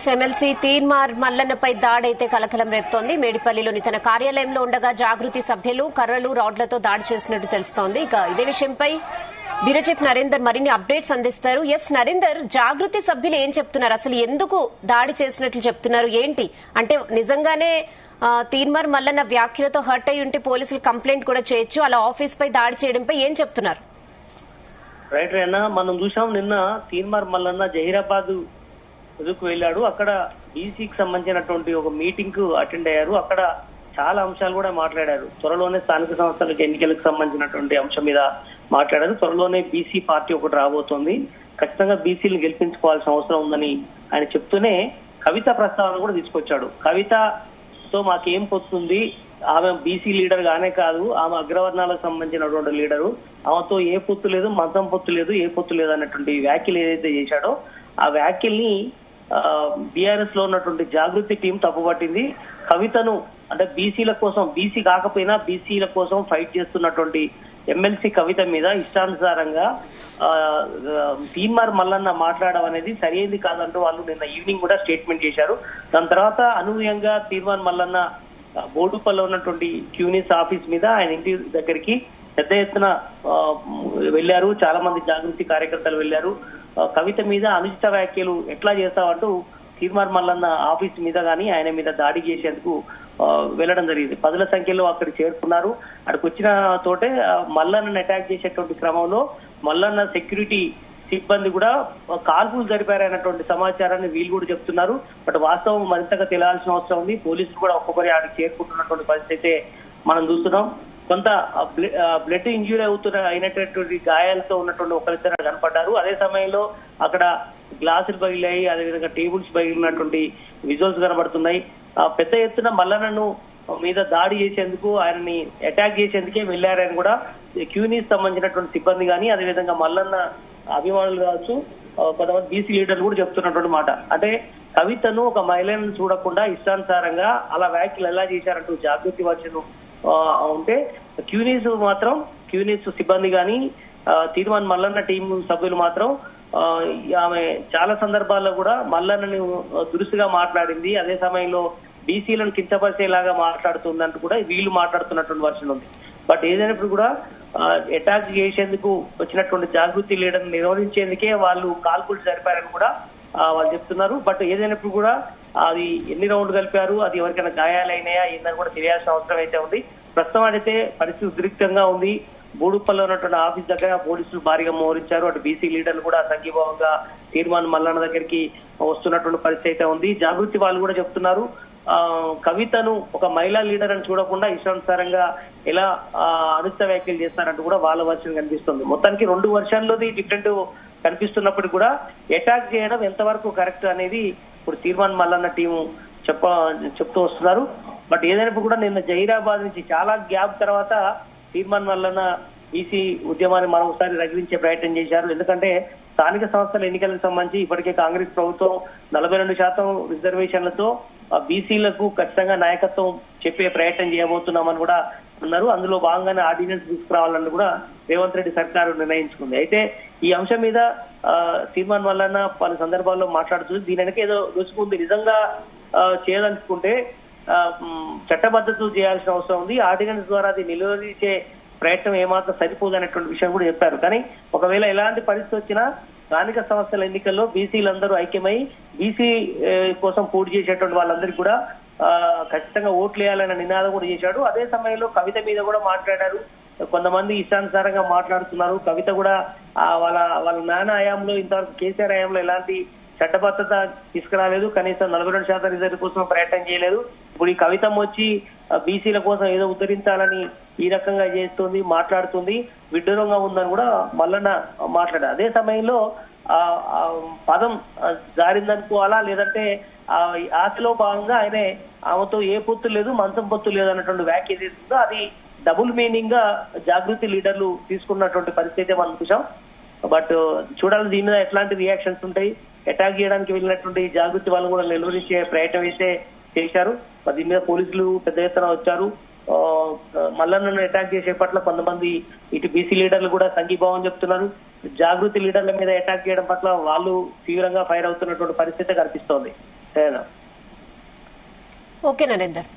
Congress MLC Teenmar మల్లన్నపై దాడైతే కలకలం రేపుతోంది. మేడిపల్లిలోని తన కార్యాలయంలో ఉండగా జాగృతి సభ్యులు కర్రలు రాడ్లతో దాడి చేసినట్టు తెలుస్తోంది. ఇక ఇదే విషయంపై బ్యూరో చీఫ్ నరేందర్ మరిన్ని అప్డేట్స్ అందిస్తారు. ఎస్ నరేందర్, జాగృతి సభ్యులు ఏం చెప్తున్నారు? అసలు ఎందుకు దాడి చేసినట్లు చెప్తున్నారు? ఏంటి అంటే నిజంగానే తీన్మార్ మల్లన్న వ్యాఖ్యలతో హర్ట్ అయి ఉంటే పోలీసులు కంప్లైంట్ కూడా చేయొచ్చు, అలా ఆఫీస్ పై దాడి చేయడంపై ఏం చెప్తున్నారు? రైట్ రేనా, మనం చూసాం నిన్న తీన్మార్ మల్లన్న జహీరాబాద్ ఎదుకు వెళ్ళాడు. అక్కడ బీసీకి సంబంధించినటువంటి ఒక మీటింగ్ కు అటెండ్ అయ్యారు. అక్కడ చాలా అంశాలు కూడా మాట్లాడారు. త్వరలోనే స్థానిక సంస్థలకు ఎన్నికలకు సంబంధించినటువంటి అంశం మీద మాట్లాడారు. త్వరలోనే బీసీ పార్టీ ఒకటి రాబోతోంది, ఖచ్చితంగా బీసీలను గెలిపించుకోవాల్సిన అవసరం ఉందని ఆయన చెప్తూనే కవిత ప్రస్తావన కూడా తీసుకొచ్చాడు. కవితతో మాకేం పొత్తుంది, ఆమె బీసీ లీడర్ గానే కాదు, ఆమె అగ్రవర్ణాలకు సంబంధించినటువంటి లీడరు, ఆమెతో ఏ పొత్తు లేదు, మతం పొత్తు లేదు, ఏ పొత్తు లేదు అన్నటువంటి వ్యాఖ్యలు ఏదైతే చేశాడో ఆ వ్యాఖ్యల్ని బీఆర్ఎస్ లో ఉన్నటువంటి జాగృతి టీం తప్పుపట్టింది. కవితను అంటే బీసీల కోసం, బీసీ కాకపోయినా బీసీల కోసం ఫైట్ చేస్తున్నటువంటి ఎమ్మెల్సీ కవిత మీద ఇష్టానుసారంగా తీన్మార్ మల్లన్న మాట్లాడడం అనేది సరైనది కాదంటూ వాళ్ళు నిన్న ఈవినింగ్ కూడా స్టేట్మెంట్ చేశారు. దాని తర్వాత అనూహ్యంగా తీన్మార్ మల్లన్న బోడుపల్లిలో ఉన్నటువంటి క్యూనిస్ ఆఫీస్ మీద ఆయన ఇంటి దగ్గరికి పెద్ద ఎత్తున వెళ్లారు. చాలా మంది జాగృతి కార్యకర్తలు వెళ్లారు. కవిత మీద అనుచిత వ్యాఖ్యలు ఎట్లా చేస్తావంటూ తీన్మార్ మల్లన్న ఆఫీస్ మీద గానీ ఆయన మీద దాడి చేసేందుకు వెళ్లడం జరిగింది. పదుల సంఖ్యలో అక్కడికి చేరుకున్నారు. అక్కడికి వచ్చిన తోటే మల్లన్నను అటాక్ చేసేటువంటి క్రమంలో మల్లన్న సెక్యూరిటీ సిబ్బంది కూడా కాల్పులు జరిపారన్నటువంటి సమాచారాన్ని వీళ్ళు కూడా చెప్తున్నారు. బట్ వాస్తవం మరింతగా తెలియాల్సిన అవసరం ఉంది. పోలీసులు కూడా ఒక్కొక్కరి ఆడికి చేరుకుంటున్నటువంటి పరిస్థితి అయితే మనం చూస్తున్నాం. కొంత బ్లడ్ ఇంజ్యూరీ అయినటువంటి గాయాలతో ఉన్నటువంటి ఒకరిద్దరు కనపడ్డారు. అదే సమయంలో అక్కడ గ్లాసులు పగిలాయి, అదేవిధంగా టేబుల్స్ పగిలినటువంటి విజువల్స్ కనబడుతున్నాయి. పెద్ద ఎత్తున మల్లన్నను మీద దాడి చేసేందుకు, ఆయనని అటాక్ చేసేందుకే వెళ్లారని కూడా క్యూనీస్ సంబంధించినటువంటి సిబ్బంది కానీ అదేవిధంగా మల్లన్న అభిమానులు కావచ్చు, కొంతమంది బీసీ లీడర్లు కూడా చెప్తున్నటువంటి మాట. అంటే కవితను ఒక మహిళను చూడకుండా ఇష్టానుసారంగా అలా వ్యాఖ్యలు ఎలా చేశారంటూ జాగృతి వర్షను ఉంటే క్యూనీస్ సిబ్బంది కానీ తీర్మాన్ మల్లన్న టీం సభ్యులు మాత్రం ఆమె చాలా సందర్భాల్లో కూడా మల్లన్నని దురుసుగా మాట్లాడింది, అదే సమయంలో బీసీలను కించపరిచేలాగా మాట్లాడుతుందంటూ కూడా వీళ్ళు మాట్లాడుతున్నటువంటి వర్షన్ ఉంది. బట్ ఏదైనప్పుడు కూడా అటాక్ చేసేందుకు వచ్చినటువంటి జాగృతి లీడర్ని నిర్వహించేందుకే వాళ్ళు కాల్పులు జరిపారని కూడా వాళ్ళు చెప్తున్నారు. బట్ ఏదైనప్పుడు కూడా అది ఎన్ని రౌండ్ కలిపారు, అది ఎవరికైనా గాయాలైనాయా ఏందని కూడా తెలియాల్సిన అవసరం అయితే ఉంది. ప్రస్తుతం అయితే పరిస్థితి ఉద్రిక్తంగా ఉంది. బోడుపల్లిలో ఉన్నటువంటి ఆఫీస్ దగ్గర పోలీసులు భారీగా మోహరించారు. అటు బీసీ లీడర్లు కూడా సంఘీభావంగా తీర్మాన్ మల్లన్న దగ్గరికి వస్తున్నటువంటి పరిస్థితి అయితే ఉంది. జాగృతి వాళ్ళు కూడా చెప్తున్నారు, కవితను ఒక మహిళా లీడర్ అని చూడకుండా ఇష్టానుసారంగా ఎలా అనుచిత వ్యాఖ్యలు చేస్తారంటూ కూడా వాళ్ళ వర్షన్ కనిపిస్తుంది. మొత్తానికి 2 వర్షన్లోది డిఫరెంట్ కనిపిస్తున్నప్పుడు కూడా అటాక్ చేయడం ఎంతవరకు కరెక్ట్ అనేది ఇప్పుడు తీర్మాన్ మల్లన్న టీము చెప్తూ వస్తున్నారు. బట్ ఏదైనప్పుడు కూడా నిన్న జహీరాబాద్ నుంచి చాలా గ్యాప్ తర్వాత తీర్మాన్ మల్లన్న బీసీ ఉద్యమాన్ని మరొకసారి రగిలించే ప్రయత్నం చేశారు. ఎందుకంటే స్థానిక సంస్థల ఎన్నికలకు సంబంధించి ఇప్పటికే కాంగ్రెస్ ప్రభుత్వం 42% రిజర్వేషన్లతో బీసీలకు ఖచ్చితంగా నాయకత్వం చెప్పే ప్రయత్నం చేయబోతున్నామని కూడా అన్నారు. అందులో భాగంగానే ఆర్డినెన్స్ తీసుకురావాలని కూడా రేవంత్ రెడ్డి సర్కారు నిర్ణయించుకుంది. అయితే ఈ అంశం మీద తీర్మాన్ మల్లన్న పలు సందర్భాల్లో మాట్లాడుతూ దీని వెనక ఏదో రుచుకుంది, నిజంగా చేయదలుచుకుంటే చట్టబద్ధత చేయాల్సిన అవసరం ఉంది, ఆర్డినెన్స్ ద్వారా అది నిలువదీసే ప్రయత్నం ఏమాత్రం సరిపోదనేటువంటి విషయం కూడా చెప్పారు. కానీ ఒకవేళ ఎలాంటి పరిస్థితి వచ్చినా స్థానిక సంస్థల ఎన్నికల్లో బీసీలందరూ ఐక్యమై బీసీ కోసం పోటీ చేసేటువంటి వాళ్ళందరికీ కూడా ఖచ్చితంగా ఓట్లు వేయాలన్న నినాదం కూడా చేశాడు. అదే సమయంలో కవిత మీద కూడా మాట్లాడారు. కొంతమంది ఇష్టానుసారంగా మాట్లాడుతున్నారు. కవిత కూడా వాళ్ళ నాన్న హయాంలో ఇంతవరకు కేసీఆర్ హయాంలో ఎలాంటి చట్టబద్ధత తీసుకురాలేదు, కనీసం 42% రిజర్వ్ కోసం ప్రయత్నం చేయలేదు. ఇప్పుడు ఈ కవితం వచ్చి బీసీల కోసం ఏదో ఉద్ధరించాలని ఈ రకంగా చేస్తుంది, మాట్లాడుతుంది, విడ్డూరంగా ఉందని కూడా మల్లన్న మాట్లాడారు. అదే సమయంలో పదం జారిందనుకోవాలా, లేదంటే ఆశలో భాగంగా ఆయనే ఆమెతో ఏ పొత్తు లేదు, మంచం పొత్తు లేదు అన్నటువంటి వ్యాఖ్య చేస్తుందో అది డబుల్ మీనింగ్ గా జాగృతి లీడర్లు తీసుకున్నటువంటి పరిస్థితి మనం చూసాం. బట్ చూడాలి దీని మీద ఎట్లాంటి రియాక్షన్స్ ఉంటాయి. అటాక్ చేయడానికి వెళ్ళినటువంటి జాగృతి వాళ్ళు కూడా నిలువరించే ప్రయత్నం అయితే చేశారు. దీని మీద పోలీసులు పెద్ద ఎత్తున వచ్చారు. మల్లన్నను అటాక్ చేసే పట్ల కొంతమంది ఇటు బీసీ లీడర్లు కూడా సంఘీభావం చెప్తున్నారు. జాగృతి లీడర్ల మీద అటాక్ చేయడం పట్ల వాళ్ళు తీవ్రంగా ఫైర్ అవుతున్నటువంటి పరిస్థితి కనిపిస్తోంది. సరేనా? ఓకే నరేందర్.